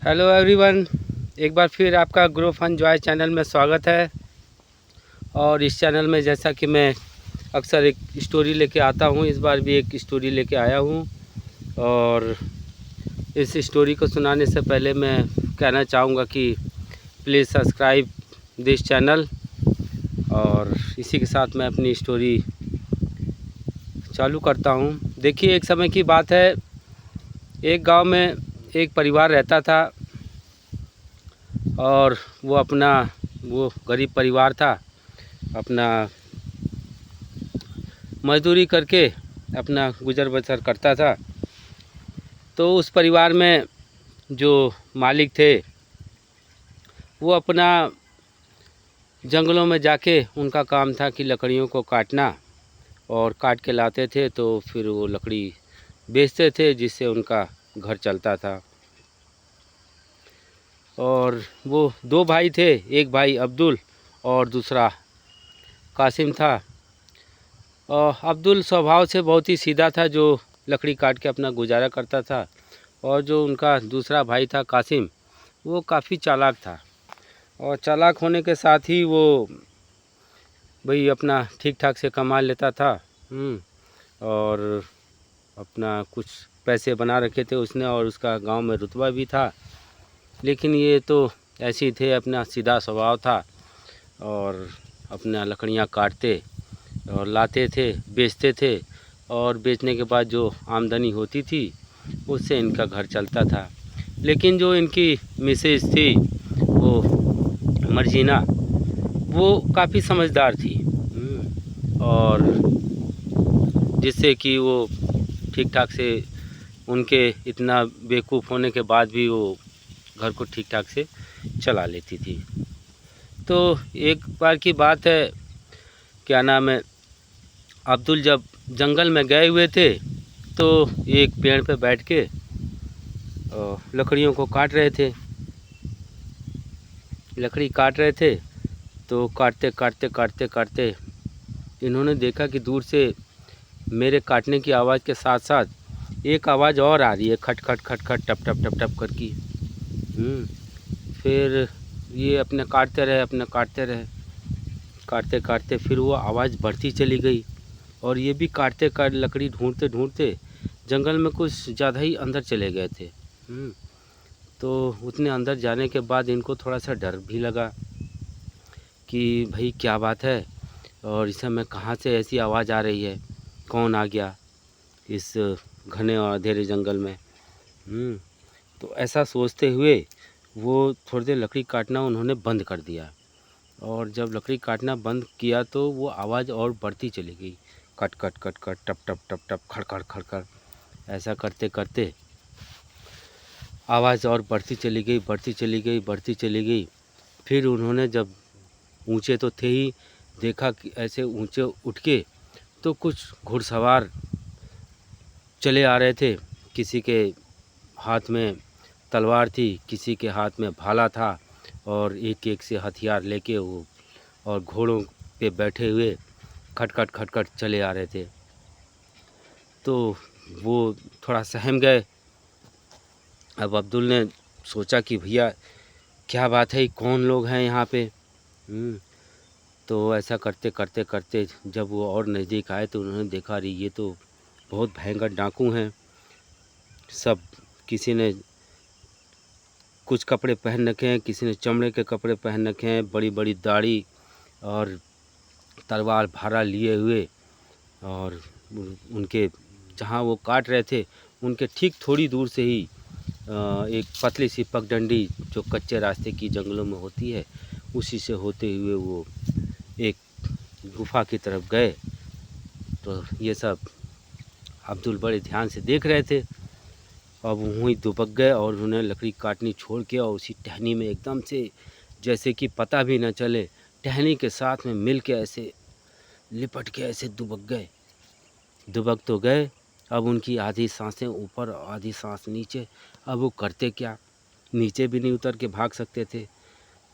Hello everyone, एक बार फिर आपका ग्रो फन जॉय चैनल में स्वागत है। और इस चैनल में जैसा कि मैं अक्सर एक स्टोरी लेके आता हूँ, इस बार भी एक स्टोरी लेके आया हूँ। और इस स्टोरी को सुनाने से पहले मैं कहना चाहूँगा कि प्लीज़ सब्सक्राइब दिस चैनल। और इसी के साथ मैं अपनी स्टोरी चालू करता हूँ। देखिए, एक समय की बात है, एक गांव में एक परिवार रहता था और वो गरीब परिवार था। अपना मजदूरी करके अपना गुजर बसर करता था। तो उस परिवार में जो मालिक थे वो अपना जंगलों में जाके उनका काम था कि लकड़ियों को काटना, और काट के लाते थे तो फिर वो लकड़ी बेचते थे, जिससे उनका घर चलता था। और वो दो भाई थे, एक भाई अब्दुल और दूसरा कासिम था। और अब्दुल स्वभाव से बहुत ही सीधा था, जो लकड़ी काट के अपना गुजारा करता था। और जो उनका दूसरा भाई था कासिम, वो काफ़ी चालाक था। और चालाक होने के साथ ही वो भाई अपना ठीक ठाक से कमा लेता था। और अपना कुछ पैसे बना रखे थे उसने, और उसका गांव में रुतबा भी था। लेकिन ये तो ऐसे ही थे, अपना सीधा स्वभाव था। और अपना लकड़ियाँ काटते और लाते थे, बेचते थे, और बेचने के बाद जो आमदनी होती थी उससे इनका घर चलता था। लेकिन जो इनकी मिसेज थी, वो मर्जीना, वो काफ़ी समझदार थी। और जिससे कि वो ठीक ठाक से, उनके इतना बेवकूफ़ होने के बाद भी वो घर को ठीक ठाक से चला लेती थी। तो एक बार की बात है, क्या नाम है, अब्दुल जब जंगल में गए हुए थे तो एक पेड़ पे बैठ के लकड़ियों को काट रहे थे। लकड़ी काट रहे थे तो काटते काटते काटते काटते इन्होंने देखा कि दूर से मेरे काटने की आवाज़ के साथ साथ एक आवाज़ और आ रही है, खट खट खट खट टप टप टप टप करके। फिर ये अपने काटते रहे, अपने काटते रहे, काटते काटते फिर वो आवाज़ बढ़ती चली गई। और ये भी काटते काट लकड़ी ढूंढते ढूंढते जंगल में कुछ ज़्यादा ही अंदर चले गए थे। तो उतने अंदर जाने के बाद इनको थोड़ा सा डर भी लगा कि भाई क्या बात है, और इस समय कहाँ से ऐसी आवाज़ आ रही है, कौन आ गया इस घने और अंधेरे जंगल में। तो ऐसा सोचते हुए वो थोड़ी देर लकड़ी काटना उन्होंने बंद कर दिया। और जब लकड़ी काटना बंद किया तो वो आवाज़ और बढ़ती चली गई, कट कट कट कट टप टप टप टप खड़खड़ खड़खड़। ऐसा करते करते आवाज़ और बढ़ती चली गई, बढ़ती चली गई, बढ़ती चली गई। फिर उन्होंने जब ऊंचे तो थे ही, देखा कि ऐसे ऊंचे उठ के तो कुछ घुड़सवार चले आ रहे थे। किसी के हाथ में तलवार थी, किसी के हाथ में भाला था, और एक एक से हथियार लेके वो और घोड़ों पे बैठे हुए खटखट खटखट चले आ रहे थे। तो वो थोड़ा सहम गए। अब अब्दुल ने सोचा कि भैया क्या बात है, कौन लोग हैं यहाँ पे। तो ऐसा करते करते करते जब वो और नज़दीक आए तो उन्होंने देखा, अरे ये तो बहुत भयंकर डाकू हैं। सब किसी ने कुछ कपड़े पहन रखे हैं, किसी ने चमड़े के कपड़े पहन रखे हैं, बड़ी बड़ी दाढ़ी और तलवार भाला लिए हुए। और उनके जहाँ वो काट रहे थे उनके ठीक थोड़ी दूर से ही एक पतली सी पगडंडी जो कच्चे रास्ते की जंगलों में होती है, उसी से होते हुए वो एक गुफा की तरफ गए। तो ये सब अब्दुल बड़े ध्यान से देख रहे थे। अब वहीं दुबक गए और उन्होंने लकड़ी काटनी छोड़ के और उसी टहनी में एकदम से, जैसे कि पता भी न चले, टहनी के साथ में मिल के ऐसे लिपट के ऐसे दुबक गए। दुबक तो गए, अब उनकी आधी सांसें ऊपर आधी सांस नीचे। अब वो करते क्या, नीचे भी नहीं उतर के भाग सकते थे।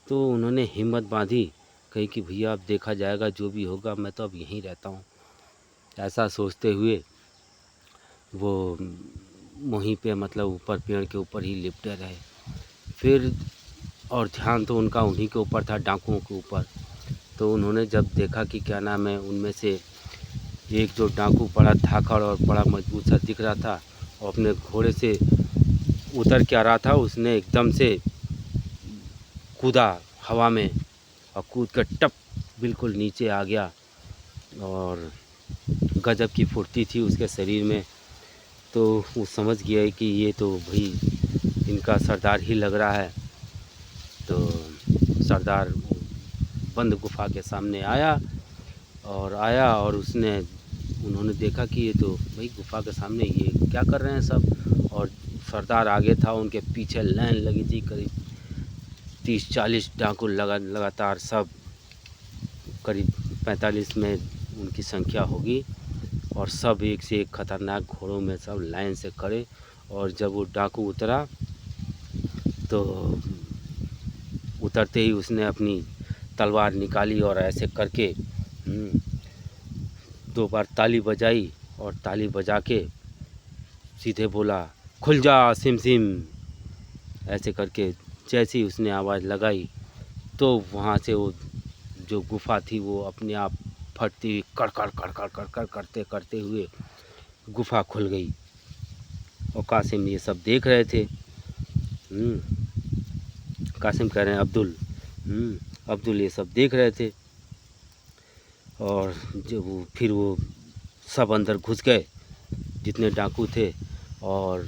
तो उन्होंने हिम्मत बांधी, कही कि भैया अब देखा जाएगा, जो भी होगा, मैं तो अब यहीं रहता हूँ। ऐसा सोचते हुए वो वहीं पे मतलब ऊपर पेड़ के ऊपर ही लिपटे रहे। फिर और ध्यान तो उनका उन्हीं के ऊपर था, डाकुओं के ऊपर। तो उन्होंने जब देखा कि क्या नाम है, उनमें से एक जो डाकू बड़ा धाकड़ और बड़ा मजबूत सा दिख रहा था और अपने घोड़े से उतर के आ रहा था, उसने एकदम से कूदा हवा में और कूद कर टप बिल्कुल नीचे आ गया। और गजब की फुर्ती थी उसके शरीर में। तो वो समझ गया कि ये तो भाई इनका सरदार ही लग रहा है। तो सरदार बंद गुफा के सामने आया और उन्होंने देखा कि ये तो भाई गुफा के सामने ये क्या कर रहे हैं सब। और सरदार आगे था, उनके पीछे लाइन लगी थी, करीब 30-40 डाकू लगातार, सब करीब 45 में उनकी संख्या होगी। और सब एक से एक खतरनाक घोड़ों में सब लाइन से खड़े। और जब वो डाकू उतरा तो उतरते ही उसने अपनी तलवार निकाली और ऐसे करके 2 बार ताली बजाई और ताली बजा के सीधे बोला, खुल जा सिम सिम। ऐसे करके जैसे ही उसने आवाज़ लगाई तो वहाँ से वो जो गुफा थी वो अपने आप फटती हुई कड़कड़ कड़कड़ कड़कड़ करते करते हुए गुफा खुल गई। और कासिम ये सब देख रहे थे। कासिम कह रहे हैं अब्दुल ये सब देख रहे थे। और जब फिर वो सब अंदर घुस गए जितने डाकू थे। और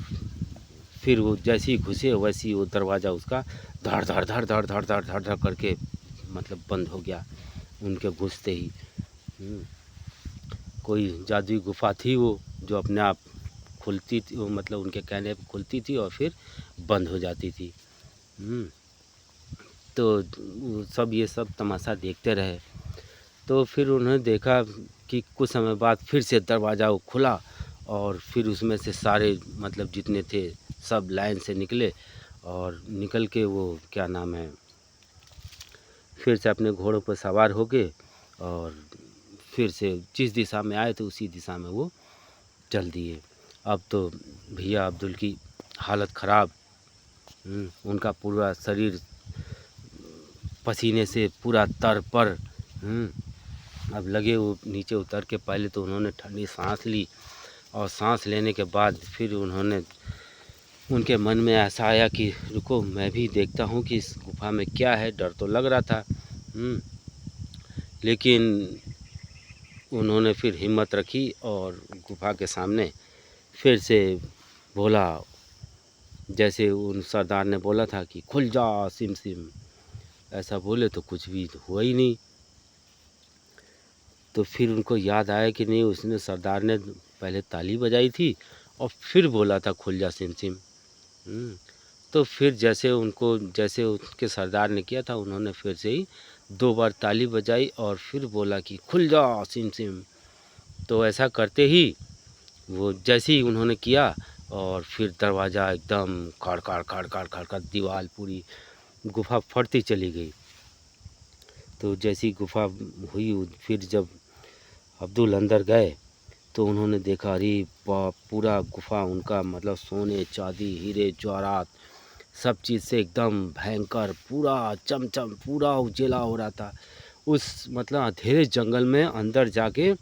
फिर वो जैसे ही घुसे वैसे ही वो दरवाज़ा उसका धड़ धड़ धड़ धड़ धड़ धड़ धड़ धड़ करके मतलब बंद हो गया उनके घुसते ही। कोई जादुई गुफा थी वो, जो अपने आप खुलती थी, वो मतलब उनके कहने पर खुलती थी और फिर बंद हो जाती थी। तो सब ये सब तमाशा देखते रहे। तो फिर उन्होंने देखा कि कुछ समय बाद फिर से दरवाज़ा वो खुला और फिर उसमें से सारे मतलब जितने थे सब लाइन से निकले। और निकल के वो क्या नाम है, फिर से अपने घोड़ों पर सवार हो गए और फिर से जिस दिशा में आए थे उसी दिशा में वो चल दिए। अब तो भैया अब्दुल की हालत ख़राब, उनका पूरा शरीर पसीने से पूरा तर पर। अब लगे वो नीचे उतर के पहले तो उन्होंने ठंडी सांस ली और सांस लेने के बाद फिर उनके मन में ऐसा आया कि रुको मैं भी देखता हूँ कि इस गुफा में क्या है। डर तो लग रहा था, लेकिन उन्होंने फिर हिम्मत रखी और गुफा के सामने फिर से बोला, जैसे उन सरदार ने बोला था कि खुल जा सिम सिम, ऐसा बोले तो कुछ भी हुआ ही नहीं। तो फिर उनको याद आया कि नहीं, उसने सरदार ने पहले ताली बजाई थी और फिर बोला था खुल जा सिम सिम। तो फिर जैसे उसके सरदार ने किया था, उन्होंने फिर से ही 2 बार ताली बजाई और फिर बोला कि खुल जा सिम सिम। तो ऐसा करते ही वो जैसे ही उन्होंने किया और फिर दरवाज़ा एकदम खड़ खड़ दीवार पूरी गुफा फटती चली गई। तो जैसी गुफा हुई फिर जब अब्दुल अंदर गए तो उन्होंने देखा, अरे बाप, पूरा गुफा उनका मतलब सोने चांदी हीरे जवाहरात सब चीज़ से एकदम भयंकर, पूरा चमचम, पूरा उजेला हो रहा था। उस मतलब अंधेरे जंगल में अंदर जाके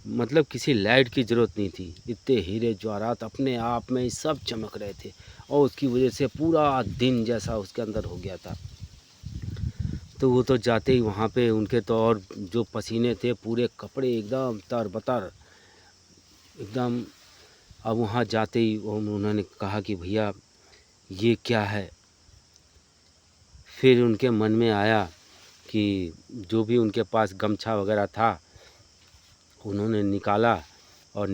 मतलब किसी लाइट की ज़रूरत नहीं थी, इतने हीरे जवाहरात अपने आप में ही सब चमक रहे थे और उसकी वजह से पूरा दिन जैसा उसके अंदर हो गया था। तो वो तो जाते ही वहाँ पे उनके तो और जो पसीने थे, पूरे कपड़े एकदम तर-बतर एकदम। अब वहाँ जाते ही उन्होंने कहा कि भैया ये क्या है। फिर उनके मन में आया कि जो भी उनके पास गमछा वगैरह था उन्होंने निकाला और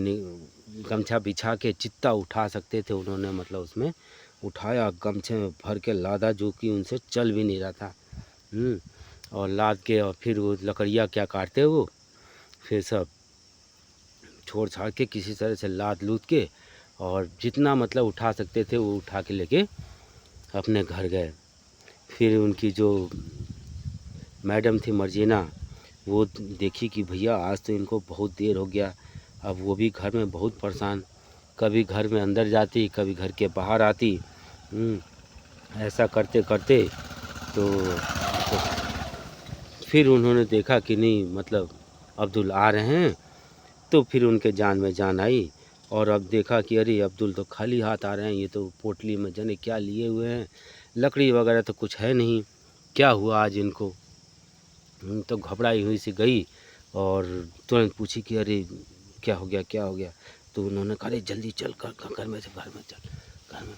गमछा बिछा के जितना उठा सकते थे उन्होंने मतलब उसमें उठाया, गमछे में भर के लादा, जो कि उनसे चल भी नहीं रहा था। और लाद के और फिर वो लकड़ियाँ क्या काटते वो, फिर सब छोड़ छाड़ के किसी तरह से लाद लूद के और जितना मतलब उठा सकते थे वो उठा के लेके अपने घर गए। फिर उनकी जो मैडम थी मर्जीना, वो देखी कि भैया आज तो इनको बहुत देर हो गया। अब वो भी घर में बहुत परेशान, कभी घर में अंदर जाती, कभी घर के बाहर आती। ऐसा करते करते तो फिर उन्होंने देखा कि नहीं मतलब अब्दुल आ रहे हैं, तो फिर उनके जान में जान आई। और अब देखा कि अरे अब्दुल तो खाली हाथ आ रहे हैं, ये तो पोटली में जाने क्या लिए हुए हैं, लकड़ी वगैरह तो कुछ है नहीं, क्या हुआ आज इनको। तो घबराई हुई सी गई और तुरंत पूछी कि अरे क्या हो गया क्या हो गया। तो उन्होंने कहा अरे जल्दी चल घर में चल, घर में।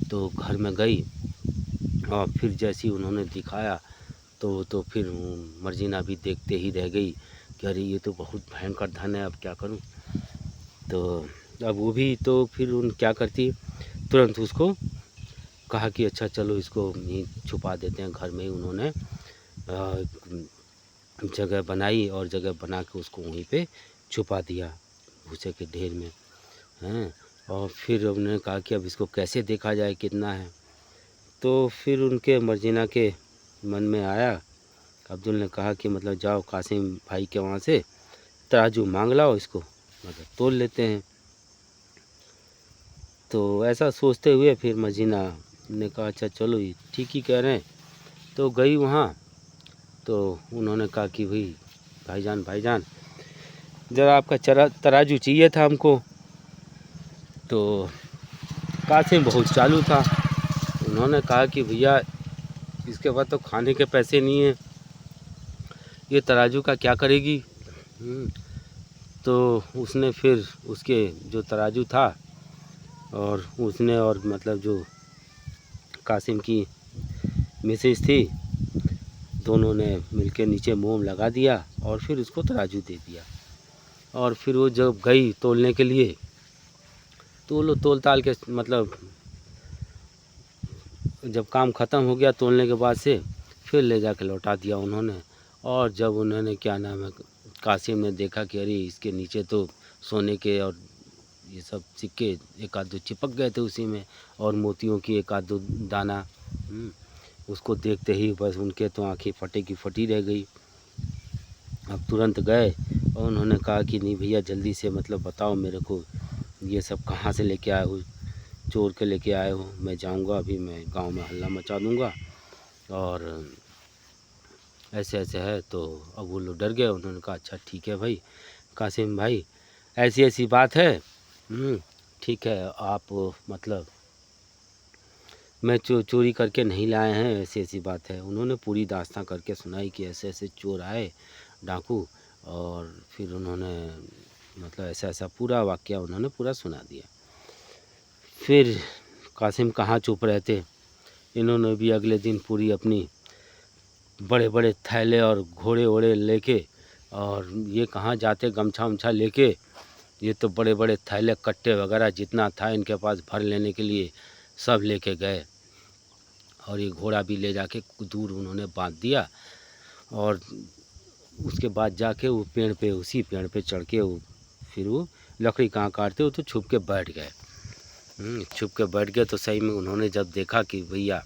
तो घर में गई और फिर जैसे ही उन्होंने दिखाया तो फिर मर्जीना भी देखते ही रह गई कि अरे ये तो बहुत भयंकर धन है, अब क्या करूं। तो अब वो भी तो फिर उन क्या करती, तुरंत उसको कहा कि अच्छा चलो इसको यहीं छुपा देते हैं घर में ही। उन्होंने जगह बनाई और जगह बना के उसको वहीं पे छुपा दिया भूसे के ढेर में हैं। और फिर उन्होंने कहा कि अब इसको कैसे देखा जाए कितना है। तो फिर उनके मर्जीना के मन में आया, अब्दुल ने कहा कि मतलब जाओ कासिम भाई के वहाँ से तराजू मांग लाओ, इसको मतलब तोल लेते हैं। तो ऐसा सोचते हुए फिर मर्जीना ने कहा अच्छा चलो ये ठीक ही कह रहे हैं। तो गई वहाँ, तो उन्होंने कहा कि भाईजान ज़रा आपका तराजू चाहिए था हमको। तो कासिम बहुत चालू था, उन्होंने कहा कि भैया इसके बाद तो खाने के पैसे नहीं हैं, ये तराजू का क्या करेगी। तो उसने फिर उसके जो तराजू था और उसने और मतलब जो कासिम की मिसेज थी, दोनों ने मिलके नीचे मोम लगा दिया और फिर उसको तराजू दे दिया। और फिर वो जब गई तोलने के लिए तो वो लोग तोल ताल के मतलब जब काम ख़त्म हो गया तोलने के बाद से फिर ले जाके लौटा दिया उन्होंने। और जब उन्होंने क्या नाम है कासिम ने देखा कि अरे इसके नीचे तो सोने के और ये सब सिक्के एक आध दो चिपक गए थे उसी में, और मोतियों की एक आध दो दाना। उसको देखते ही बस उनके तो आंखें फटे की फटी रह गई। अब तुरंत गए और उन्होंने कहा कि नहीं भैया जल्दी से मतलब बताओ मेरे को ये सब कहाँ से लेके आए हो, चोर के लेके आए हो, मैं जाऊंगा अभी, मैं गांव में हल्ला मचा दूंगा। और ऐसे ऐसे है। तो अब वो लोग डर गए, उन्होंने कहा अच्छा ठीक है भाई कासिम भाई ऐसी ऐसी बात है, ठीक है आप मतलब मैं चोरी करके नहीं लाए हैं, ऐसी ऐसी बात है। उन्होंने पूरी दास्तां करके सुनाई कि ऐसे ऐसे चोर आए डाकू, और फिर उन्होंने मतलब ऐसा ऐसा पूरा वाक़या उन्होंने पूरा सुना दिया। फिर कासिम कहाँ चुप रहते, इन्होंने भी अगले दिन पूरी अपनी बड़े बड़े थैले और घोड़े वोड़े लेके, और ये कहाँ जाते गमछा उमछा लेके, ये तो बड़े बड़े थैले कट्टे वगैरह जितना था इनके पास भर लेने के लिए सब लेके गए। और ये घोड़ा भी ले जाके दूर उन्होंने बांध दिया। और उसके बाद जाके वो पेड़ पे, उसी पेड़ पे चढ़ के वो फिर वो लकड़ी कहाँ काटते हो तो छुप के बैठ गए। छुप के बैठ गए तो सही में उन्होंने जब देखा कि भैया,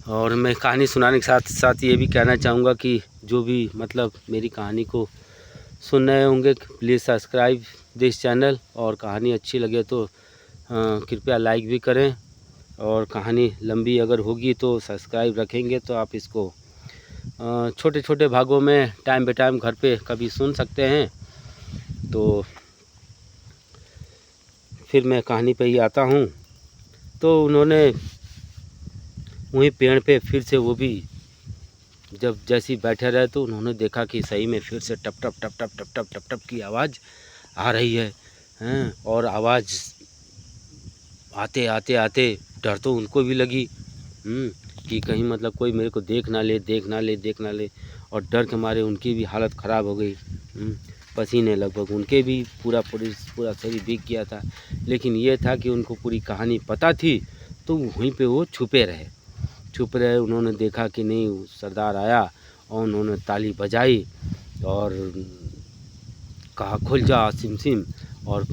और मैं कहानी सुनाने के साथ साथ ये भी कहना चाहूँगा कि जो भी मतलब मेरी कहानी को सुन रहे होंगे प्लीज़ सब्सक्राइब दिस चैनल, और कहानी अच्छी लगे तो कृपया लाइक भी करें। और कहानी लंबी अगर होगी तो सब्सक्राइब रखेंगे तो आप इसको छोटे छोटे भागों में टाइम बे टाइम घर पे कभी सुन सकते हैं। तो फिर मैं कहानी पे ही आता हूँ। तो उन्होंने वहीं पेड़ पे फिर से वो भी जब जैसे ही बैठे रहे तो उन्होंने देखा कि सही में फिर से टप टप टप टप टप टप टप टप की आवाज़ आ रही है। और आवाज़ आते आते आते डर तो उनको भी लगी कि कहीं मतलब कोई मेरे को देख ना ले। और डर के मारे उनकी भी हालत ख़राब हो गई। पसीने लगभग उनके भी पूरा शरीर भीग गया था। लेकिन ये था कि उनको पूरी कहानी पता थी तो वहीं पे वो छुप रहे। उन्होंने देखा कि नहीं सरदार आया और उन्होंने ताली बजाई और कहा खुल जा सिम, और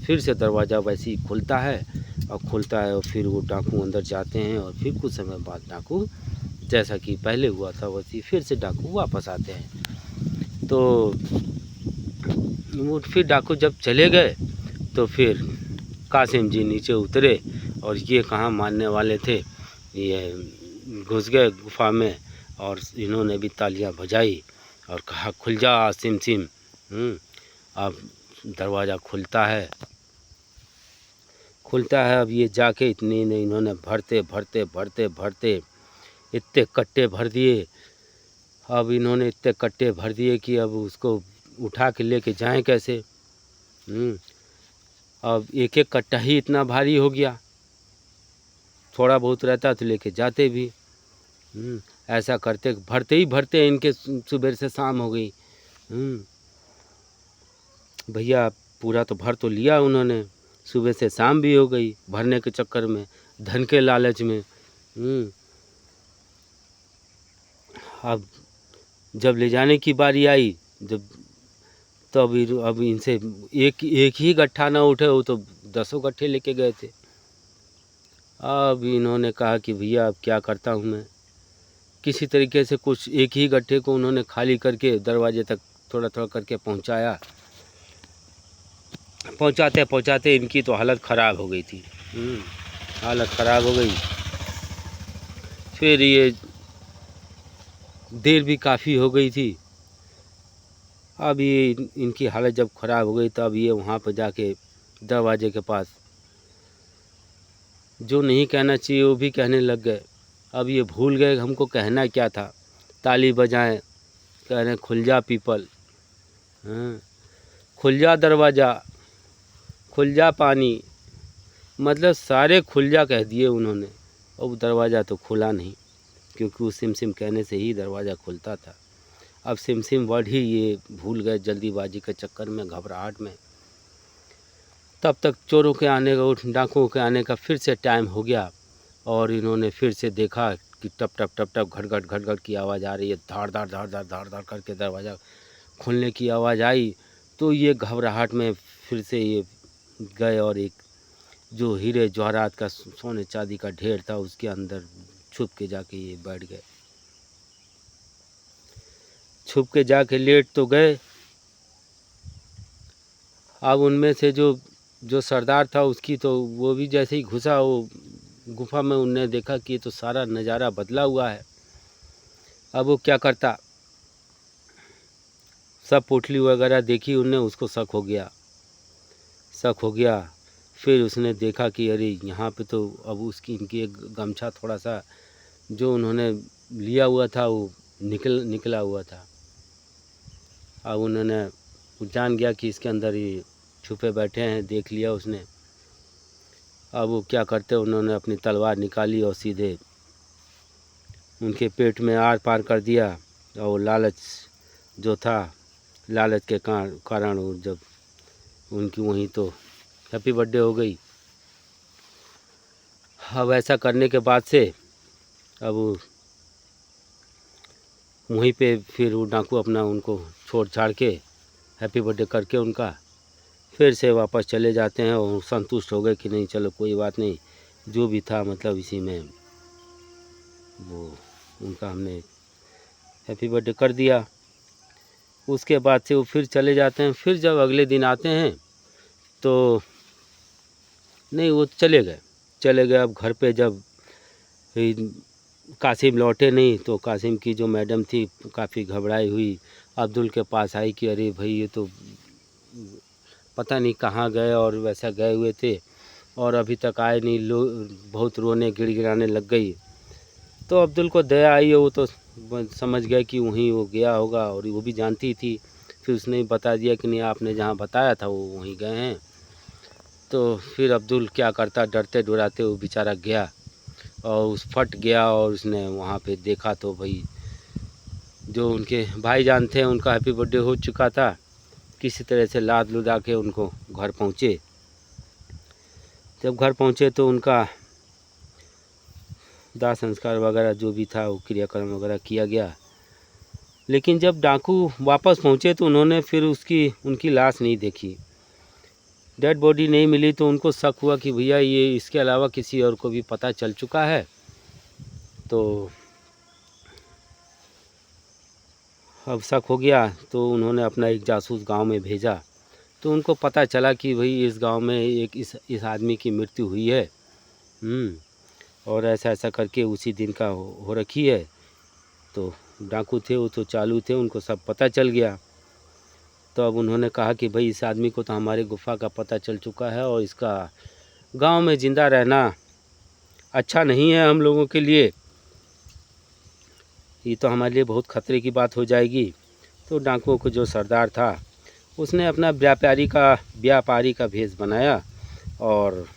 फिर से दरवाज़ा वैसे ही खुलता है और फिर वो डाकू अंदर जाते हैं। और फिर कुछ समय बाद डाकू जैसा कि पहले हुआ था वैसे फिर से डाकू वापस आते हैं। तो वो फिर डाकू जब चले गए तो फिर कासिम जी नीचे उतरे और ये कहाँ मानने वाले थे। ये घुस गए गुफा में और इन्होंने भी तालियां बजाई और कहा खुल जा सिम सिम। अब दरवाज़ा खुलता है। अब ये जाके इन्होंने भरते भरते भरते भरते इतने कट्टे भर दिए। अब इन्होंने इतने कट्टे भर दिए कि अब उसको उठा के लेके जाएं कैसे। अब एक एक कट्टा ही इतना भारी हो गया, थोड़ा बहुत रहता तो लेके जाते भी। ऐसा करते भरते ही भरते इनके सुबह से शाम हो गई। भैया पूरा तो भर तो लिया उन्होंने, सुबह से शाम भी हो गई भरने के चक्कर में, धन के लालच में। अब जब ले जाने की बारी आई, जब तो अब इनसे एक ही गट्ठा ना उठे, वो तो 10 गट्ठे लेके गए थे। अब इन्होंने कहा कि भैया अब क्या करता हूँ मैं। किसी तरीके से कुछ एक ही गट्ठे को उन्होंने खाली करके दरवाजे तक थोड़ा थोड़ा करके पहुँचाया। पहुँचाते पहुँचाते इनकी तो हालत ख़राब हो गई थी। हालत ख़राब हो गई। फिर ये देर भी काफ़ी हो गई थी। अब ये इनकी हालत जब ख़राब हो गई तब ये वहाँ पर जाके दरवाजे के पास जो नहीं कहना चाहिए वो भी कहने लग गए। अब ये भूल गए हमको कहना क्या था। ताली बजाएं, कह रहे खुल जा पीपल, खुल जा दरवाज़ा, खुल जा पानी, मतलब सारे खुल जा कह दिए उन्होंने। अब दरवाज़ा तो खुला नहीं, क्योंकि उस सिम सिम कहने से ही दरवाज़ा खुलता था। अब सिम सिम वर्ड ही ये भूल गए जल्दीबाजी के चक्कर में, घबराहट में। तब तक चोरों के आने का, डाकुओं के आने का फिर से टाइम हो गया और इन्होंने फिर से देखा कि टप टप टप टप घट घट की आवाज़ आ रही है। धाड़ धाड़ धाड़ धाड़ धाड़ धाड़ करके दरवाज़ा खुलने की आवाज़ आई। तो ये घबराहट में फिर से ये गए और एक जो हीरे जवाहरात का सोने चांदी का ढेर था उसके अंदर छुप के जाके ये बैठ गए। छुप के जाके लेट तो गए। अब उनमें से जो सरदार था उसकी तो वो भी जैसे ही घुसा वो गुफा में, उनने देखा कि तो सारा नज़ारा बदला हुआ है। अब वो क्या करता, सब पोटली वगैरह देखी उनने, उसको शक हो गया। फिर उसने देखा कि अरे यहाँ पे तो अब इनकी एक गमछा थोड़ा सा जो उन्होंने लिया हुआ था वो निकला हुआ था। अब उन्होंने जान गया कि इसके अंदर ये छुपे बैठे हैं, देख लिया उसने। अब वो क्या करते, उन्होंने अपनी तलवार निकाली और सीधे उनके पेट में आर पार कर दिया। और लालच जो था, लालच के कारण वो जब उनकी वहीं तो हैप्पी बर्थडे हो गई। अब ऐसा करने के बाद से अब वहीं पे फिर वो डाकू अपना उनको छोड़ छाड़ के हैप्पी बर्थडे करके उनका फिर से वापस चले जाते हैं और संतुष्ट हो गए कि नहीं चलो कोई बात नहीं, जो भी था मतलब इसी में वो उनका हमने हैप्पी बर्थडे कर दिया। उसके बाद से वो फिर चले जाते हैं। फिर जब अगले दिन आते हैं तो नहीं, वो चले गए। अब घर पे जब कासिम लौटे नहीं तो कासिम की जो मैडम थी काफ़ी घबराई हुई अब्दुल के पास आई कि अरे भाई ये तो पता नहीं कहाँ गए और वैसा गए हुए थे और अभी तक आए नहीं। बहुत रोने गिड़गिड़ाने लग गई। तो अब्दुल को दया आई, वो तो समझ गए कि वहीं वो गया होगा और वो भी जानती थी। फिर उसने बता दिया कि नहीं आपने जहाँ बताया था वो वहीं गए हैं। तो फिर अब्दुल क्या करता, डरते डराते वो बेचारा गया और फट गया और उसने वहाँ पे देखा तो भाई जो उनके भाईजान थे उनका हैप्पी बर्थडे हो चुका था। किसी तरह से लाद लुदा के उनको घर पहुँचे। जब घर पहुँचे तो उनका दाह संस्कार वगैरह जो भी था वो क्रियाक्रम वगैरह किया गया। लेकिन जब डाकू वापस पहुँचे तो उन्होंने फिर उनकी लाश नहीं देखी, डेड बॉडी नहीं मिली। तो उनको शक हुआ कि भैया ये इसके अलावा किसी और को भी पता चल चुका है। तो अब शक हो गया तो उन्होंने अपना एक जासूस गांव में भेजा। तो उनको पता चला कि भाई इस गांव में एक इस आदमी की मृत्यु हुई है और ऐसा ऐसा करके उसी दिन का हो रखी है। तो डाकू थे वो तो चालू थे, उनको सब पता चल गया। तो अब उन्होंने कहा कि भाई इस आदमी को तो हमारे गुफ़ा का पता चल चुका है और इसका गांव में ज़िंदा रहना अच्छा नहीं है हम लोगों के लिए, ये तो हमारे लिए बहुत ख़तरे की बात हो जाएगी। तो डाकुओं को जो सरदार था उसने अपना व्यापारी का भेष बनाया और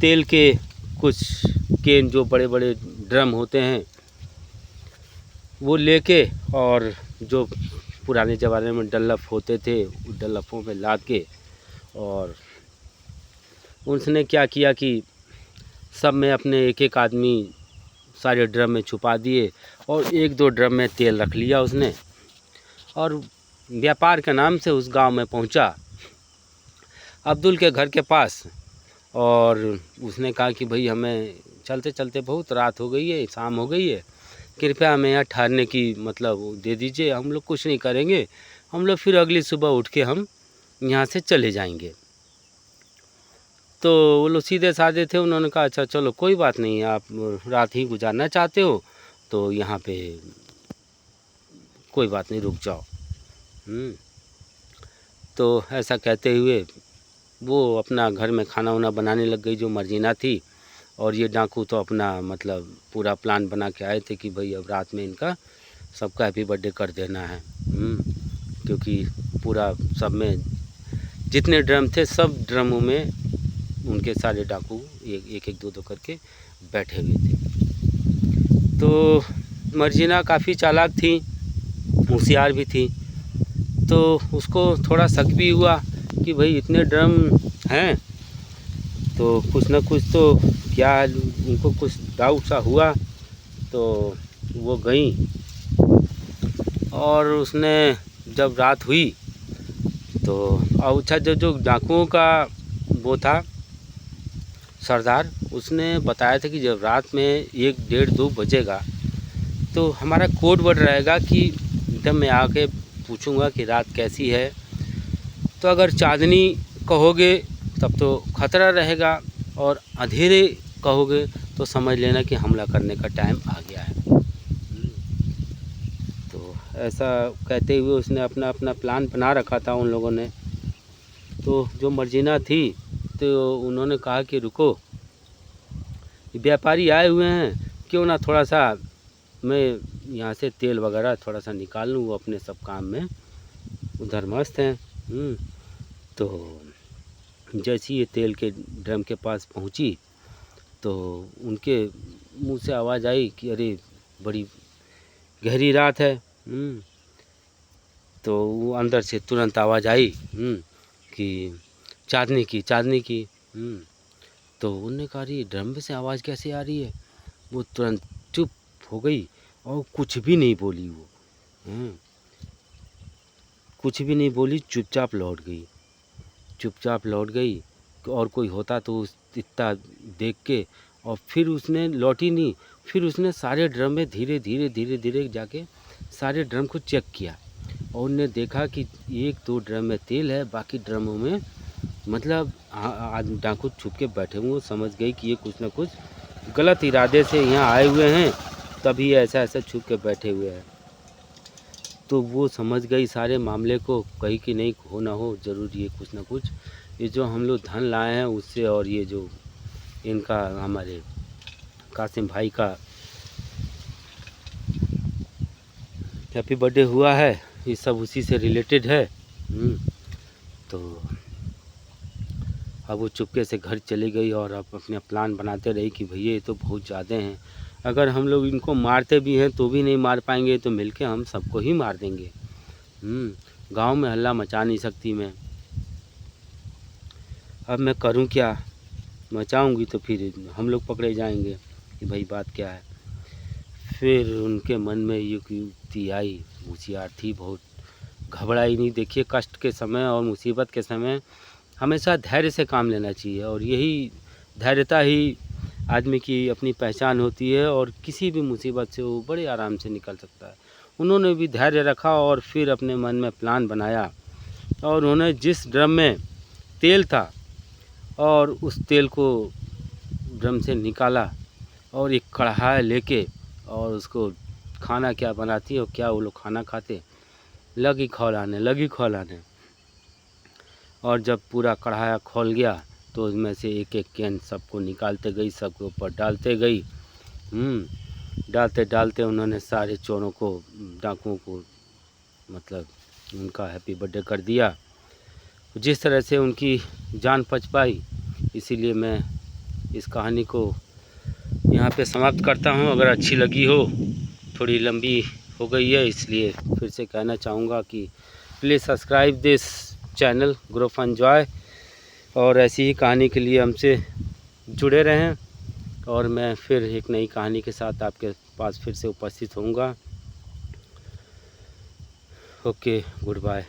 तेल के कुछ केन जो बड़े बड़े ड्रम होते हैं वो लेके, और जो पुराने ज़माने में डल्लफ होते थे उस डल्लफों में लाद के, और उसने क्या किया कि सब में अपने एक एक आदमी सारे ड्रम में छुपा दिए और एक दो ड्रम में तेल रख लिया उसने, और व्यापार के नाम से उस गांव में पहुंचा अब्दुल के घर के पास। और उसने कहा कि भाई हमें चलते चलते बहुत रात हो गई है, शाम हो गई है, कृपया हमें यहाँ ठहरने की मतलब दे दीजिए, हम लोग कुछ नहीं करेंगे, हम लोग फिर अगली सुबह उठ के हम यहाँ से चले जाएंगे। तो वो लोग सीधे साधे थे, उन्होंने कहा अच्छा चलो कोई बात नहीं, आप रात ही गुजारना चाहते हो तो यहाँ पे कोई बात नहीं, रुक जाओ। तो ऐसा कहते हुए वो अपना घर में खाना वाना बनाने लग गई जो मर्जीना थी, और ये डाकू तो अपना मतलब पूरा प्लान बना के आए थे कि भाई अब रात में इनका सबका हैप्पी बर्थडे कर देना है। क्योंकि पूरा सब में जितने ड्रम थे सब ड्रमों में उनके सारे डाकू एक एक दो करके बैठे हुए थे। तो मर्जीना काफ़ी चालाक थी, होशियार भी थी, तो उसको थोड़ा शक भी हुआ कि भाई इतने ड्रम हैं तो कुछ ना कुछ तो क्या, उनको कुछ डाउट सा हुआ। तो वो गई और उसने जब रात हुई तो अच्छा जो डाकुओं का वो था सरदार, उसने बताया था कि जब रात में 1, 1:30, 2 बजेगा तो हमारा कोड वर्ड रहेगा कि जब मैं आके पूछूंगा कि रात कैसी है, तो अगर चांदनी कहोगे तब तो ख़तरा रहेगा, और अंधेरे कहोगे तो समझ लेना कि हमला करने का टाइम आ गया है। तो ऐसा कहते हुए उसने अपना अपना प्लान बना रखा था उन लोगों ने। तो जो मर्जीना थी तो उन्होंने कहा कि रुको, व्यापारी आए हुए हैं, क्यों ना थोड़ा सा मैं यहाँ से तेल वगैरह थोड़ा सा निकाल लूँ, वो अपने सब काम में उधर मस्त हैं। तो जैसे ही ये तेल के ड्रम के पास पहुँची तो उनके मुंह से आवाज़ आई कि अरे बड़ी गहरी रात है। तो वो अंदर से तुरंत आवाज़ आई कि चांदनी की। तो उन्होंने कहा अरे ड्रम में से आवाज़ कैसे आ रही है। वो तुरंत चुप हो गई और कुछ भी नहीं बोली। वो कुछ भी नहीं बोली, चुपचाप लौट गई। और कोई होता तो इतना देख के, और फिर उसने लौटी नहीं, फिर उसने सारे ड्रम में धीरे धीरे जाके सारे ड्रम को चेक किया, और उन्होंने देखा कि 1-2 ड्रम में तेल है, बाकी ड्रमों में मतलब डाकू छुप के बैठे हुए। समझ गई कि ये कुछ ना कुछ गलत इरादे से यहाँ आए हुए हैं, तभी ऐसा छुप के बैठे हुए हैं। तो वो समझ गई सारे मामले को, कही कि नहीं हो ना हो ज़रूर ये कुछ ना कुछ, ये जो हम लोग धन लाए हैं उससे, और ये जो इनका हमारे कासिम भाई का हैप्पी बर्थडे हुआ है, ये सब उसी से रिलेटेड है। तो अब वो चुपके से घर चली गई और अब अपना प्लान बनाते रही कि भैया ये तो बहुत ज़्यादा हैं, अगर हम लोग इनको मारते भी हैं तो भी नहीं मार पाएंगे, तो मिलके हम सबको ही मार देंगे। गांव में हल्ला मचा नहीं सकती मैं, अब मैं करूं क्या, मचाऊंगी तो फिर हम लोग पकड़े जाएंगे कि भाई बात क्या है। फिर उनके मन में युक्ति आई, होशियार थी बहुत, घबराई नहीं। देखिए कष्ट के समय और मुसीबत के समय हमेशा धैर्य से काम लेना चाहिए, और यही धैर्यता ही आदमी की अपनी पहचान होती है, और किसी भी मुसीबत से वो बड़े आराम से निकल सकता है। उन्होंने भी धैर्य रखा और फिर अपने मन में प्लान बनाया, और उन्होंने जिस ड्रम में तेल था और उस तेल को ड्रम से निकाला और एक कढ़ाई लेके और उसको खाना क्या बनाती है और क्या वो लोग खाना खाते, लगी खौलाने। और जब पूरा कढ़ाया खौल गया तो उसमें से एक एक कैन सबको निकालते गई, सबके ऊपर डालते गई। डालते डालते उन्होंने सारे चोरों को, डाकुओं को, मतलब उनका हैप्पी बर्थडे कर दिया। जिस तरह से उनकी जान बच पाई, इसीलिए मैं इस कहानी को यहाँ पे समाप्त करता हूँ। अगर अच्छी लगी हो, थोड़ी लंबी हो गई है, इसलिए फिर से कहना चाहूँगा कि please subscribe this channel Grow Fun Joy, और ऐसी ही कहानी के लिए हमसे जुड़े रहें। और मैं फिर एक नई कहानी के साथ आपके पास फिर से उपस्थित होऊंगा। Okay, good bye.